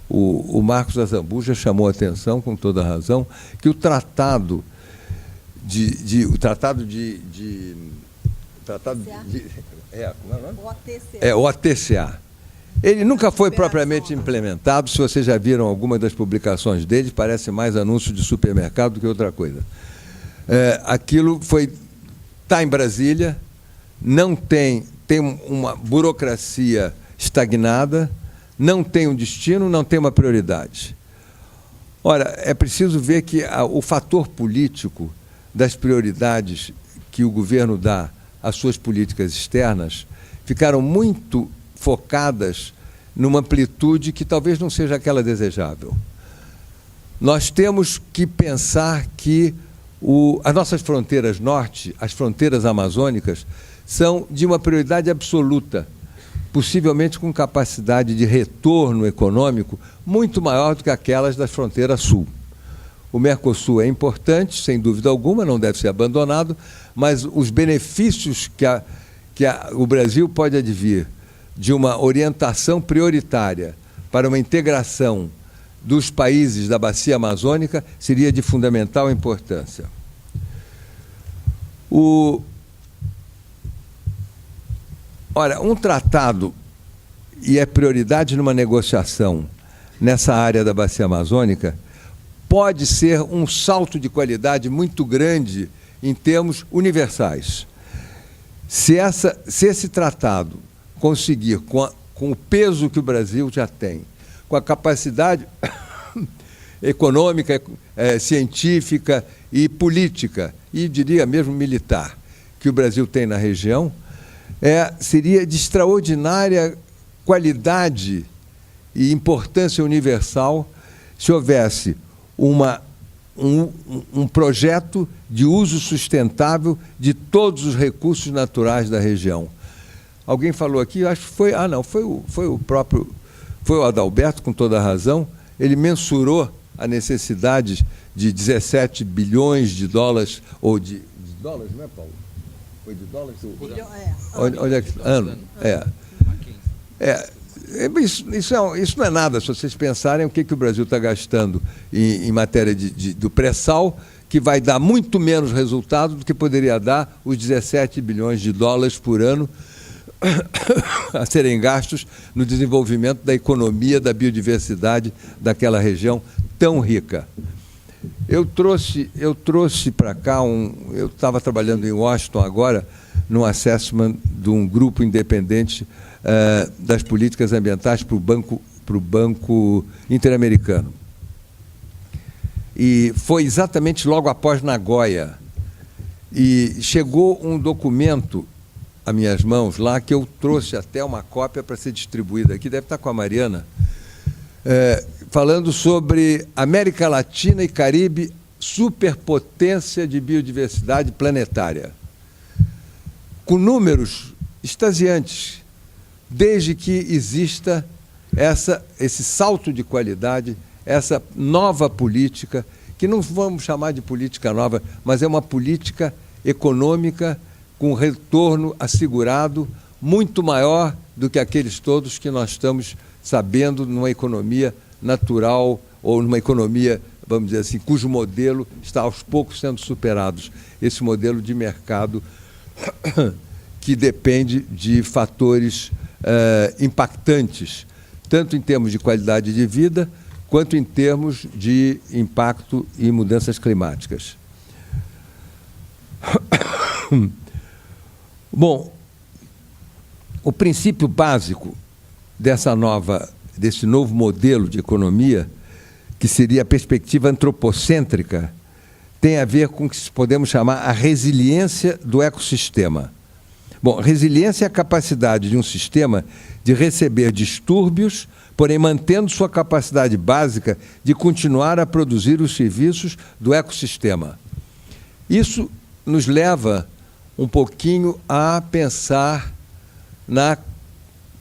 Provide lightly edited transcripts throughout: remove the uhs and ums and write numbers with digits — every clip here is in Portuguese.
o Marcos Azambuja chamou a atenção, com toda a razão, que o tratado o OTCA. Ele nunca foi propriamente implementado. Se vocês já viram alguma das publicações dele, parece mais anúncio de supermercado do que outra coisa. Aquilo está em Brasília, não tem uma burocracia estagnada, não tem um destino, não tem uma prioridade. Ora, é preciso ver que o fator político das prioridades que o governo dá às suas políticas externas ficaram muito focadas numa amplitude que talvez não seja aquela desejável. Nós temos que pensar que as nossas fronteiras norte, as fronteiras amazônicas, são de uma prioridade absoluta, possivelmente com capacidade de retorno econômico muito maior do que aquelas das fronteiras sul. O Mercosul é importante, sem dúvida alguma, não deve ser abandonado, mas os benefícios que o Brasil pode advir de uma orientação prioritária para uma integração dos países da bacia amazônica seria de fundamental importância. Ora, um tratado, e é prioridade numa negociação nessa área da bacia amazônica, pode ser um salto de qualidade muito grande em termos universais. Se esse tratado conseguir, com o peso que o Brasil já tem, com a capacidade econômica, científica e política, e diria mesmo militar, que o Brasil tem na região, seria de extraordinária qualidade e importância universal se houvesse um projeto de uso sustentável de todos os recursos naturais da região. Alguém falou aqui, acho que foi o Adalberto, com toda a razão, ele mensurou a necessidade de 17 bilhões de dólares, ou de dólares, não é, Paulo? Foi de dólares? Onde é que... Ano. Isso não é nada, se vocês pensarem o que o Brasil está gastando em matéria do pré-sal, que vai dar muito menos resultado do que poderia dar os 17 bilhões de dólares por ano a serem gastos no desenvolvimento da economia, da biodiversidade daquela região tão rica. Eu trouxe para cá, eu estava trabalhando em Washington agora, no assessment de um grupo independente das políticas ambientais para o Banco Interamericano. E foi exatamente logo após Nagoya. E chegou um documento às minhas mãos lá, que eu trouxe até uma cópia para ser distribuída aqui, deve estar com a Mariana, falando sobre América Latina e Caribe, superpotência de biodiversidade planetária, com números extasiantes, desde que exista esse salto de qualidade, essa nova política, que não vamos chamar de política nova, mas é uma política econômica com retorno assegurado muito maior do que aqueles todos que nós estamos sabendo numa economia natural ou numa economia, vamos dizer assim, cujo modelo está aos poucos sendo superado. Esse modelo de mercado que depende de fatores impactantes, tanto em termos de qualidade de vida, quanto em termos de impacto e mudanças climáticas. Bom, o princípio básico desse novo modelo de economia, que seria a perspectiva antropocêntrica, tem a ver com o que podemos chamar a resiliência do ecossistema. Bom, resiliência é a capacidade de um sistema de receber distúrbios, porém mantendo sua capacidade básica de continuar a produzir os serviços do ecossistema. Isso nos leva um pouquinho a pensar na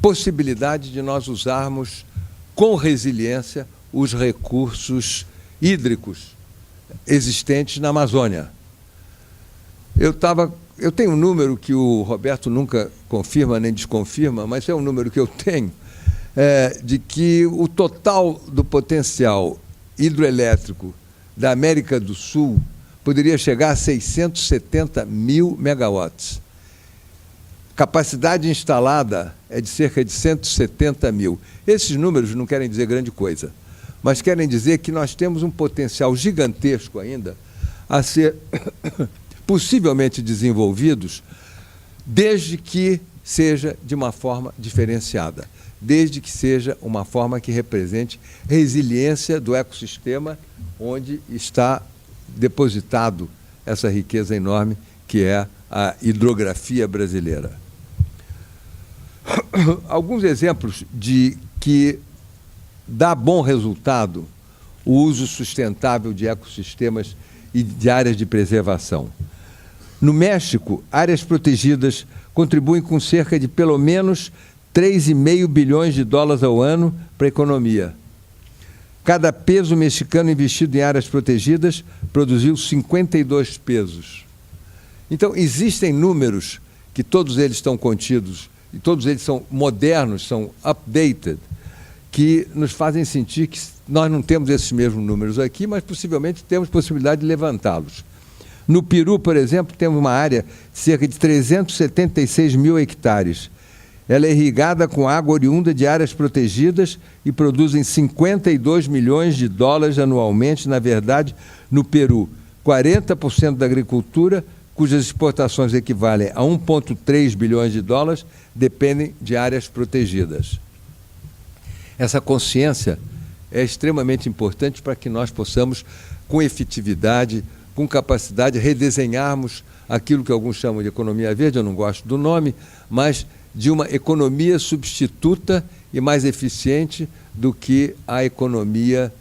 possibilidade de nós usarmos com resiliência os recursos hídricos existentes na Amazônia. Eu tenho um número que o Roberto nunca confirma nem desconfirma, mas é um número que eu tenho, de que o total do potencial hidroelétrico da América do Sul poderia chegar a 670 mil megawatts. Capacidade instalada é de cerca de 170 mil. Esses números não querem dizer grande coisa, mas querem dizer que nós temos um potencial gigantesco ainda a ser possivelmente desenvolvidos, desde que seja de uma forma diferenciada, desde que seja uma forma que represente resiliência do ecossistema onde está depositado essa riqueza enorme que é a hidrografia brasileira. Alguns exemplos de que dá bom resultado o uso sustentável de ecossistemas e de áreas de preservação. No México, áreas protegidas contribuem com cerca de pelo menos 3,5 bilhões de dólares ao ano para a economia. Cada peso mexicano investido em áreas protegidas produziu 52 pesos. Então, existem números que todos eles estão contidos, e todos eles são modernos, são updated, que nos fazem sentir que nós não temos esses mesmos números aqui, mas possivelmente temos possibilidade de levantá-los. No Peru, por exemplo, temos uma área de cerca de 376 mil hectares. Ela é irrigada com água oriunda de áreas protegidas e produzem 52 milhões de dólares anualmente. Na verdade, no Peru, 40% da agricultura, cujas exportações equivalem a 1,3 bilhões de dólares, dependem de áreas protegidas. Essa consciência é extremamente importante para que nós possamos, com efetividade, com capacidade, redesenharmos aquilo que alguns chamam de economia verde, eu não gosto do nome, mas de uma economia substituta e mais eficiente do que a economia,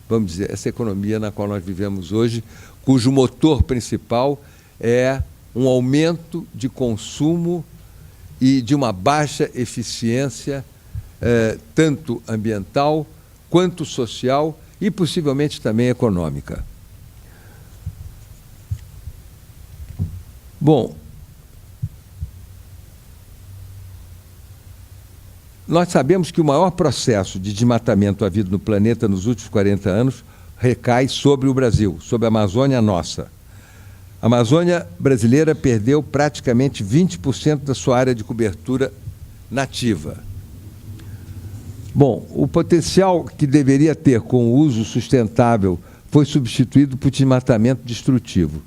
vamos dizer, essa economia na qual nós vivemos hoje, cujo motor principal é um aumento de consumo e de uma baixa eficiência, tanto ambiental quanto social e possivelmente também econômica. Bom, nós sabemos que o maior processo de desmatamento havido no planeta nos últimos 40 anos recai sobre o Brasil, sobre a Amazônia nossa. A Amazônia brasileira perdeu praticamente 20% da sua área de cobertura nativa. Bom, o potencial que deveria ter com o uso sustentável foi substituído por desmatamento destrutivo.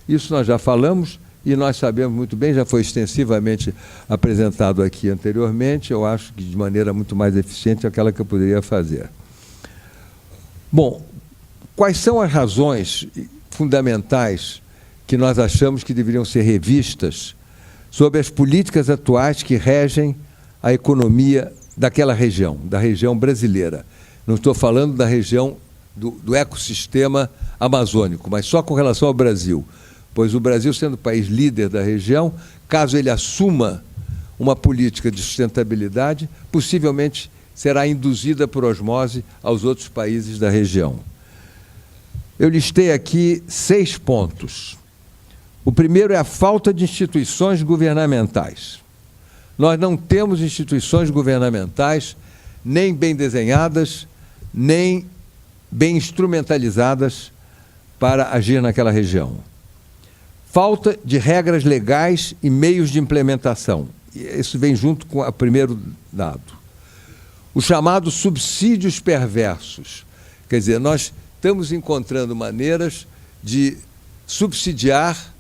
Isso nós já falamos e nós sabemos muito bem, já foi extensivamente apresentado aqui anteriormente, eu acho que de maneira muito mais eficiente aquela que eu poderia fazer. Bom, quais são as razões fundamentais que nós achamos que deveriam ser revistas sobre as políticas atuais que regem a economia daquela região, da região brasileira? Não estou falando da região do ecossistema amazônico, mas só com relação ao Brasil, pois o Brasil, sendo o país líder da região, caso ele assuma uma política de sustentabilidade, possivelmente será induzida por osmose aos outros países da região. Eu listei aqui 6 pontos. O primeiro é a falta de instituições governamentais. Nós não temos instituições governamentais nem bem desenhadas, nem bem instrumentalizadas para agir naquela região. Falta de regras legais e meios de implementação. Isso vem junto com o primeiro dado. Os chamados subsídios perversos. Quer dizer, nós estamos encontrando maneiras de subsidiar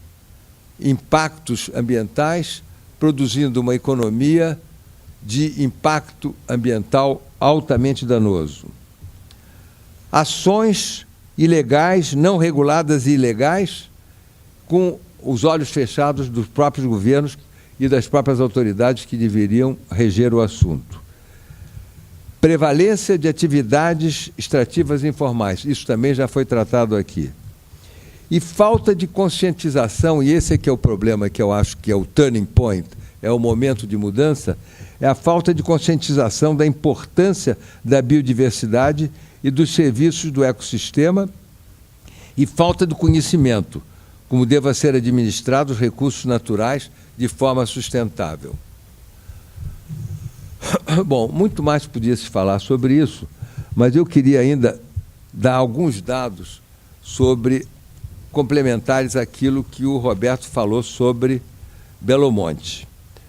impactos ambientais, produzindo uma economia de impacto ambiental altamente danoso. Ações ilegais, não reguladas e ilegais, com os olhos fechados dos próprios governos e das próprias autoridades que deveriam reger o assunto. Prevalência de atividades extrativas informais, isso também já foi tratado aqui. E falta de conscientização, e esse é que é o problema, que eu acho que é o turning point, é o momento de mudança, é a falta de conscientização da importância da biodiversidade e dos serviços do ecossistema e falta do conhecimento, como deva ser administrados os recursos naturais de forma sustentável. Bom, muito mais podia se falar sobre isso, mas eu queria ainda dar alguns dados sobre complementares àquilo que o Roberto falou sobre Belo Monte.